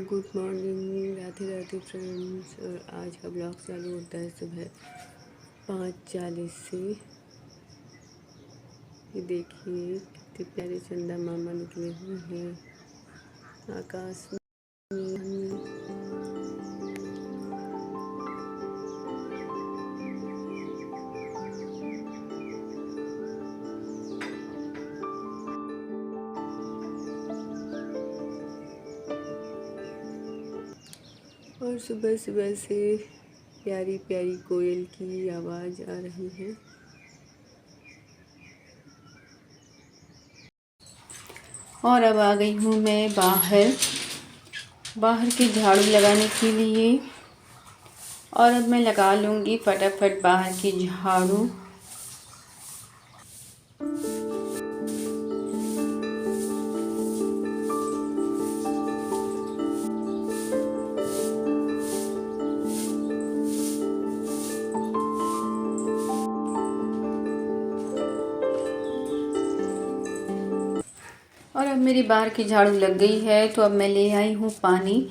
Good morning, Radhe Radhe friends. और आज का ब्लॉग चालू होता है सुबह 5:40 से। ये देखिए कितने प्यारे चंदा मामा निकले हुए हैं आकाश में। और सुबह सुबह से प्यारी प्यारी कोयल की आवाज़ आ रही है। और अब आ गई हूँ मैं बाहर की झाड़ू लगाने के लिए। और अब मैं लगा लूँगी फटाफट बाहर की झाड़ू। और अब मेरी बाहर की झाड़ू लग गई है, तो अब मैं ले आई हूँ पानी।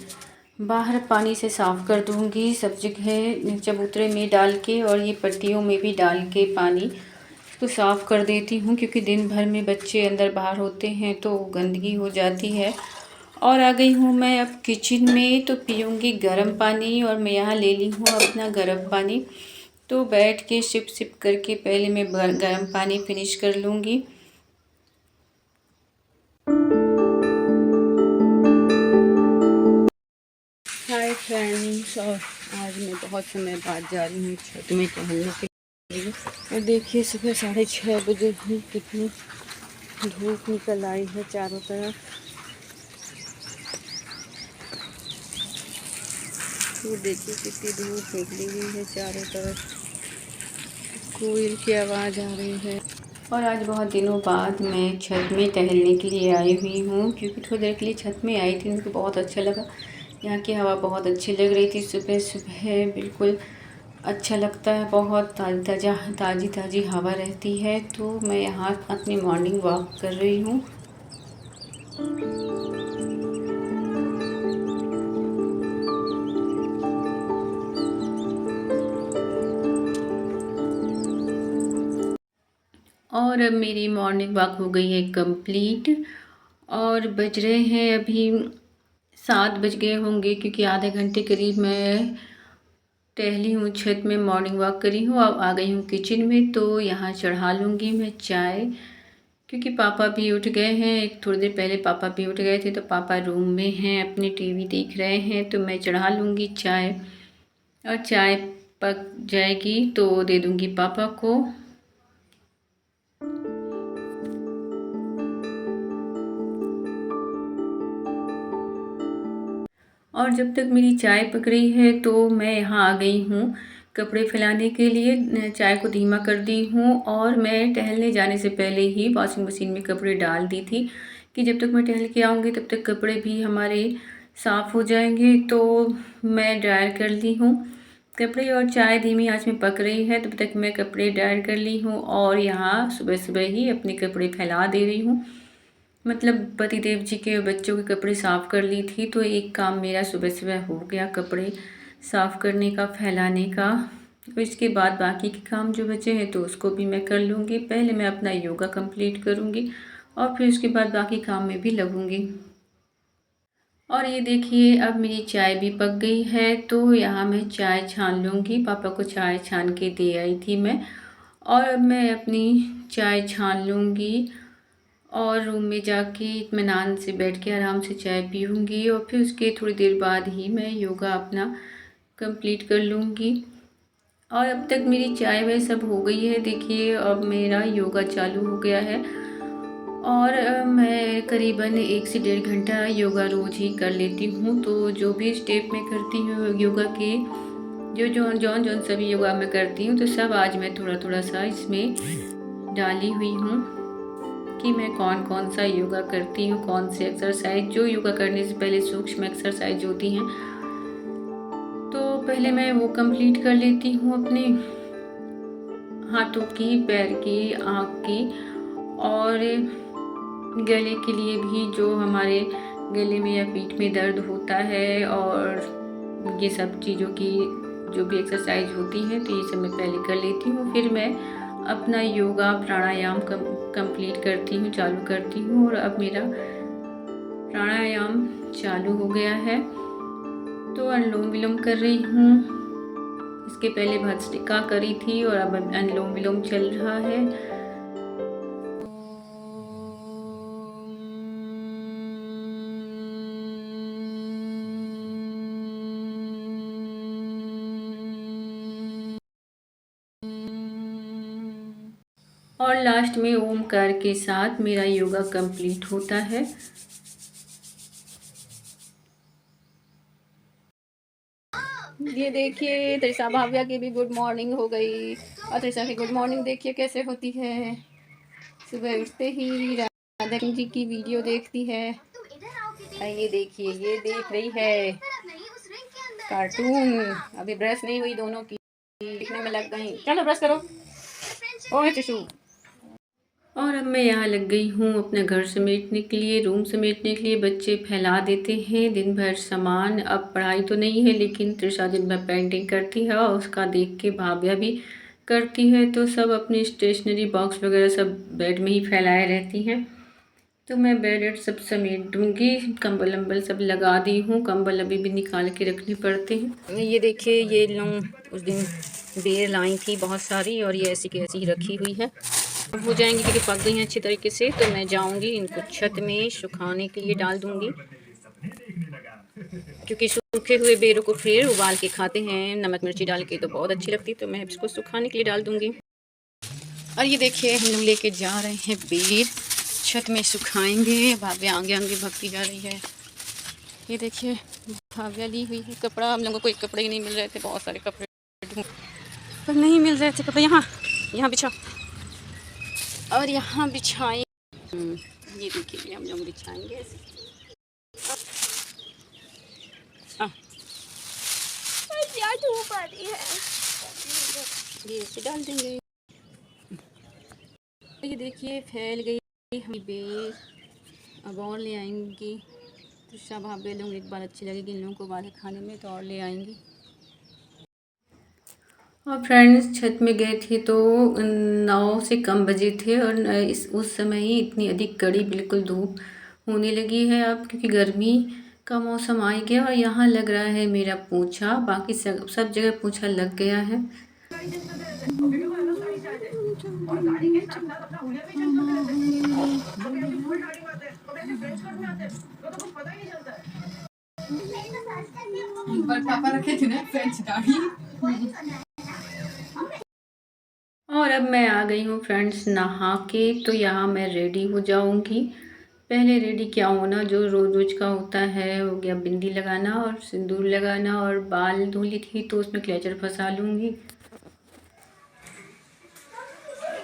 बाहर पानी से साफ़ कर दूँगी सब जगह चबूतरे में डाल के, और ये पट्टियों में भी डाल के पानी इसको साफ़ कर देती हूँ, क्योंकि दिन भर में बच्चे अंदर बाहर होते हैं तो गंदगी हो जाती है। और आ गई हूँ मैं अब किचन में, तो पीऊँगी गर्म पानी। और मैं यहाँ ले ली हूँ अपना गर्म पानी, तो बैठ के सिप सिप करके पहले मैं गर्म पानी फिनिश कर लूँगी। हाय फ्रेंड्स, और आज मैं बहुत समय बाद जा रही हूँ छत में टहलने के लिए। और देखिए सुबह 6:30 बजे ही कितनी धूप निकल आई है चारों तरफ। ये देखिए कितनी धूप निकली हुई है चारों तरफ। कोयल की आवाज़ आ रही है। और आज बहुत दिनों बाद मैं छत में टहलने के लिए आई हुई हूँ, क्योंकि थोड़ी देर के लिए छत में आई थी, मुझको बहुत अच्छा लगा। यहाँ की हवा बहुत अच्छी लग रही थी सुबह सुबह, बिल्कुल अच्छा लगता है। बहुत ताज़ी ताज़ी हवा रहती है। तो मैं यहाँ अपनी मॉर्निंग वॉक कर रही हूँ। और अब मेरी मॉर्निंग वॉक हो गई है कंप्लीट। और बज रहे हैं अभी 7 बज गए होंगे, क्योंकि आधे घंटे करीब मैं टहली हूँ, छत में मॉर्निंग वॉक करी हूँ। अब आ गई हूँ किचन में, तो यहाँ चढ़ा लूँगी मैं चाय, क्योंकि पापा भी उठ गए हैं। एक थोड़ी देर पहले पापा भी उठ गए थे, तो पापा रूम में हैं, अपनी टीवी देख रहे हैं। तो मैं चढ़ा लूँगी चाय, और चाय पक जाएगी तो दे दूँगी पापा को। और जब तक मेरी चाय पक रही है, तो मैं यहाँ आ गई हूँ कपड़े फैलाने के लिए। चाय को धीमा कर दी हूँ, और मैं टहलने जाने से पहले ही वॉशिंग मशीन में कपड़े डाल दी थी, कि जब तक मैं टहल के आऊँगी तब तक कपड़े भी हमारे साफ़ हो जाएंगे। तो मैं ड्रायर कर ली हूँ कपड़े, और चाय धीमी आंच में पक रही है, तब तक मैं कपड़े ड्रायर कर ली हूँ। और यहाँ सुबह सुबह ही अपने कपड़े फैला दे रही हूँ, मतलब पतिदेव जी के बच्चों के कपड़े साफ़ कर ली थी। तो एक काम मेरा सुबह सुबह हो गया, कपड़े साफ़ करने का, फैलाने का। तो इसके बाद बाकी के काम जो बचे हैं तो उसको भी मैं कर लूँगी। पहले मैं अपना योगा कंप्लीट करूँगी, और फिर उसके बाद बाकी काम में भी लगूँगी। और ये देखिए अब मेरी चाय भी पक गई है, तो यहाँ मैं चाय छान लूँगी। पापा को चाय छान के दे आई थी मैं, और अब मैं अपनी चाय छान लूँगी, और रूम में जाके इत्मीनान से बैठ के आराम से चाय पीऊँगी। और फिर उसके थोड़ी देर बाद ही मैं योगा अपना कंप्लीट कर लूँगी। और अब तक मेरी चाय वह सब हो गई है। देखिए अब मेरा योगा चालू हो गया है, और मैं करीबन 1 से 1.5 घंटा योगा रोज़ ही कर लेती हूँ। तो जो भी स्टेप मैं करती हूँ योगा के, जौन सभी योगा मैं करती हूँ, तो सब आज मैं थोड़ा थोड़ा सा इसमें डाली हुई हूँ, कि मैं कौन कौन सा योगा करती हूँ, कौन से एक्सरसाइज, जो योगा करने से पहले सूक्ष्म एक्सरसाइज होती हैं, तो पहले मैं वो कंप्लीट कर लेती हूँ। अपने हाथों की, पैर की, आँख की, और गले के लिए भी जो हमारे गले में या पीठ में दर्द होता है और ये सब चीज़ों की जो भी एक्सरसाइज होती है तो ये सब मैं पहले कर लेती हूँ। फिर मैं अपना योगा प्राणायाम कंप्लीट करती हूँ, चालू करती हूँ। और अब मेरा प्राणायाम चालू हो गया है तो अनुलोम विलोम कर रही हूँ। इसके पहले भस्त्रिका करी थी और अब अनुलोम विलोम चल रहा है। और लास्ट में ओमकार के साथ मेरा योगा कंप्लीट होता है। ये देखिए त्रिशा भाव्या की भी गुड मॉर्निंग हो गई और त्रिशा की गुड मॉर्निंग देखिए कैसे होती है। सुबह उठते ही राधा जी की वीडियो देखती है। ये देखिए ये देख रही है कार्टून। अभी ब्रश नहीं हुई दोनों की, दिखने में लग गई। चलो ब्रश करो। ओए टिशू। और अब मैं यहाँ लग गई हूँ अपने घर समेटने के लिए, रूम समेटने के लिए। बच्चे फैला देते हैं दिन भर सामान। अब पढ़ाई तो नहीं है लेकिन त्रिशा दिन भर पेंटिंग करती है और उसका देख के भाव्या भी करती है। तो सब अपनी स्टेशनरी बॉक्स वगैरह सब बेड में ही फैलाए रहती हैं। तो मैं बेड सब समेट दूँगी। कंबल अम्बल सब लगा दी हूँ, कंबल अभी भी निकाल के रखने पड़ते हैं। ये देखिए ये लोग उस दिन बेर लाई थी बहुत सारी और ये ऐसी की ऐसी ही रखी हुई है। हो जाएंगी क्योंकि पक गई हैं अच्छी तरीके से। तो मैं जाऊंगी इनको छत में सुखाने के लिए डाल दूंगी, क्योंकि सूखे हुए बेरों को फिर उबाल के खाते हैं नमक मिर्ची डाल के तो बहुत अच्छी लगती है। तो मैं इसको सुखाने के लिए डाल दूंगी। और ये देखिए हम लोग लेके जा रहे हैं बेर, छत में सुखाएंगे। भाव्या आगे आगे भगती जा रही है। ये देखिए भाव्या ली हुई है कपड़ा। हम लोगों को कोई कपड़े ही नहीं मिल रहे थे, बहुत सारे कपड़े पर नहीं मिल रहे थे कपड़े। यहाँ बिछा और यहाँ बिछाएं। ये देखिए हम लोग बिछाएंगे ऐसे। क्या धूप आ रही है, ये ऐसे डाल देंगे। ये देखिए फैल गई हम बेर। अब और ले आएंगी तो सब भाभे लोग एक बार अच्छी लगेगी इन लोगों को वाले खाने में, तो और ले आएंगी। और फ्रेंड्स छत में गए थे तो 9 से कम बजे थे और उस समय ही इतनी अधिक कड़ी बिल्कुल धूप होने लगी है अब, क्योंकि गर्मी का मौसम आ गया। और यहाँ लग रहा है मेरा पोंछा, बाकी सब जगह पोंछा लग गया है। पापा रखे थे ना फ्रेंच दाढ़ी। और अब मैं आ गई हूँ फ्रेंड्स नहा के। तो यहाँ मैं रेडी हो जाऊँगी। पहले रेडी क्या होना जो रोज़ रोज़ का होता है हो गया, बिंदी लगाना और सिंदूर लगाना। और बाल धुली थी तो उसमें क्लेचर फंसा लूँगी।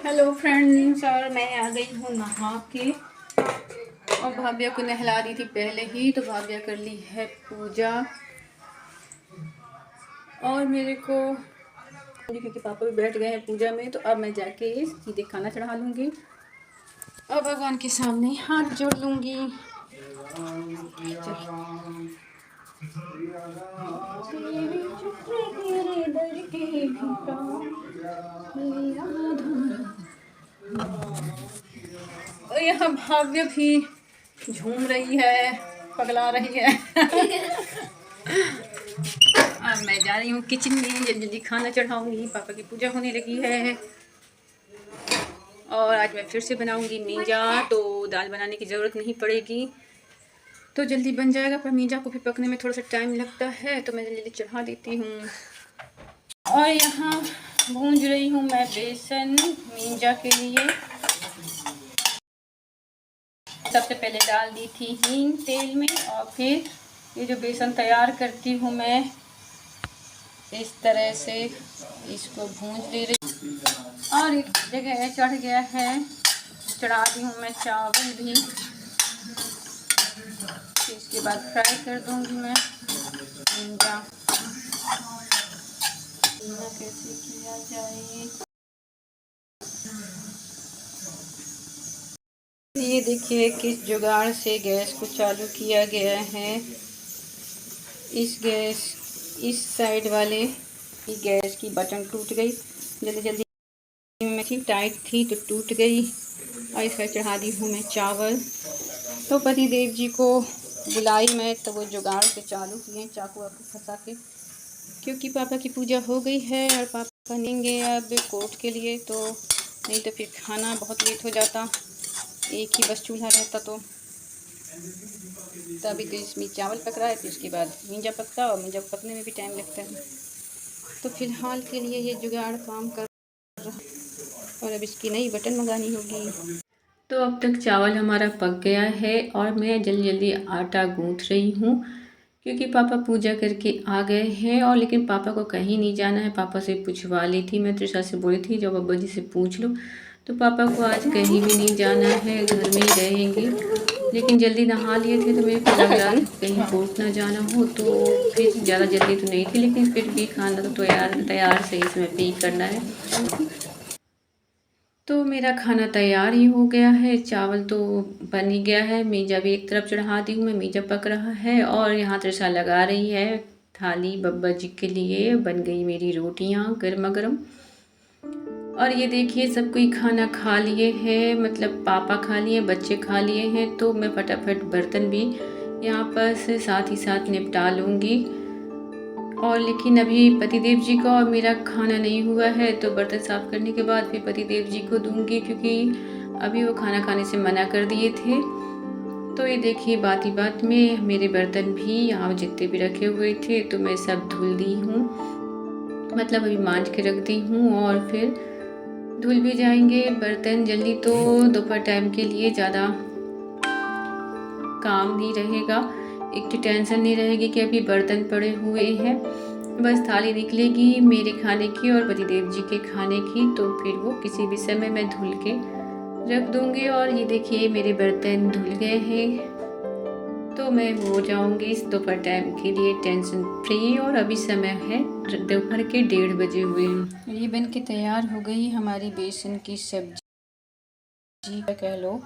हेलो फ्रेंड्स, और मैं आ गई हूँ नहा के और भाभ्या को नहला दी थी पहले ही। तो भाभ्या कर ली है पूजा और मेरे को, क्योंकि पापा भी बैठ गए हैं पूजा में, तो अब मैं जाके सीधे खाना चढ़ा लूँगी और भगवान के सामने हाथ जोड़ लूँगी। और यहाँ भाव्य भी झूम रही है, पगला रही है। अब मैं जा रही हूँ किचन में, जल्दी जल्दी खाना चढ़ाऊंगी। पापा की पूजा होने लगी है और आज मैं फिर से बनाऊंगी मीजा, तो दाल बनाने की ज़रूरत नहीं पड़ेगी, तो जल्दी बन जाएगा। पर मीजा को भी पकने में थोड़ा सा टाइम लगता है, तो मैं जल्दी चढ़ा देती हूँ। और यहाँ भूंज रही हूँ मैं बेसन मीजा के लिए। सबसे पहले डाल दी थी हींग तेल में और फिर ये जो बेसन तैयार करती हूँ मैं इस तरह से इसको भूंज दे रही। और एक जगह चढ़ गया है, चढ़ा दी हूँ मैं चावल भी। इसके बाद फ्राई कर दूँगी मैं मीजा। कैसे किया जाए, ये देखिए किस जुगाड़ से गैस को चालू किया गया है। इस साइड वाले की गैस की बटन टूट गई। जल्दी जल्दी में थी, टाइट थी तो टूट गई। और इस साइड चढ़ा दी हूँ मैं चावल। तो पति देव जी को बुलाई मैं, तो वो जुगाड़ से चालू किए चाकू वाकू फंसा के, क्योंकि पापा की पूजा हो गई है और पापा नेंगे अब कोर्ट के लिए, तो नहीं तो फिर खाना बहुत लेट हो जाता। एक ही बस चूल्हा रहता तो अभी तो इसमें चावल पक रहा है, फिर उसके बाद मींजा पकता और मींजा पकने में भी टाइम लगता है। तो फिलहाल के लिए ये जुगाड़ काम कर रहा और अब इसकी नई बटन मंगानी होगी। तो अब तक चावल हमारा पक गया है और मैं जल्दी जल्दी आटा गूँथ रही हूँ, क्योंकि पापा पूजा करके आ गए हैं। और लेकिन पापा को कहीं नहीं जाना है, पापा से पूछवा ली थी मैं, त्रिशा से बोली थी जब अब्बा जी से पूछ लो। तो पापा को आज कहीं भी नहीं जाना है, घर में ही रहेंगे। लेकिन जल्दी नहा लिए थे तो मेरे को लग रहा था कहीं कोर्ट ना जाना हो, तो फिर ज़्यादा जल्दी तो नहीं थी, लेकिन फिर भी खाना तो तैयार सही समय पे ही करना है। तो मेरा खाना तैयार ही हो गया है, चावल तो बन ही गया है। मीजा भी एक तरफ चढ़ा दी हूँ मैं, मीजा पक रहा है और यहाँ त्रिशा लगा रही है थाली बब्बा जी के लिए। बन गई मेरी रोटियाँ गर्मा गर्म। और ये देखिए सब कोई खाना खा लिए हैं, मतलब पापा खा लिए, बच्चे खा लिए हैं। तो मैं फटाफट बर्तन भी यहाँ पर से साथ ही साथ निपटा लूँगी। और लेकिन अभी पतिदेव जी का और मेरा खाना नहीं हुआ है, तो बर्तन साफ़ करने के बाद फिर पतिदेव जी को दूंगी, क्योंकि अभी वो खाना खाने से मना कर दिए थे। तो ये देखिए बात ही बात में मेरे बर्तन भी यहाँ जितने भी रखे हुए थे तो मैं सब धुल दी हूँ, मतलब अभी मांज के रख दी हूँ और फिर धुल भी जाएंगे बर्तन जल्दी। तो दोपहर टाइम के लिए ज़्यादा काम नहीं रहेगा, एक तो टेंशन नहीं रहेगी कि अभी बर्तन पड़े हुए हैं। बस थाली निकलेगी मेरे खाने की और पतिदेव जी के खाने की, तो फिर वो किसी भी समय मैं धुल के रख दूंगी। और ये देखिए मेरे बर्तन धुल गए हैं, तो मैं हो जाऊंगी इस दोपहर टाइम के लिए टेंशन फ्री। और अभी समय है दोपहर के 1:30 बजे हुए हैं। ये बन के तैयार हो गई हमारी बेसन की सब्जी कह लो।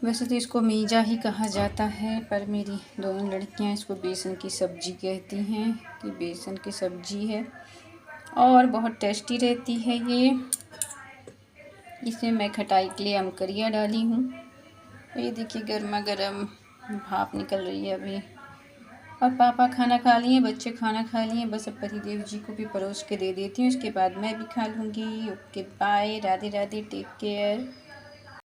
वैसे तो इसको मीजा ही कहा जाता है, पर मेरी दोनों लड़कियां इसको बेसन की सब्जी कहती हैं कि बेसन की सब्जी है और बहुत टेस्टी रहती है ये। इसमें मैं खटाई के लिए अमकरिया डाली हूँ। ये देखिए गर्मा गर्म भाप निकल रही है अभी। और पापा खाना खा लिए, बच्चे खाना खा लिए, बस अब पतिदेव जी को भी परोस के दे देती हूँ, उसके बाद मैं भी खा लूँगी। Okay bye, Radhe Radhe, take care.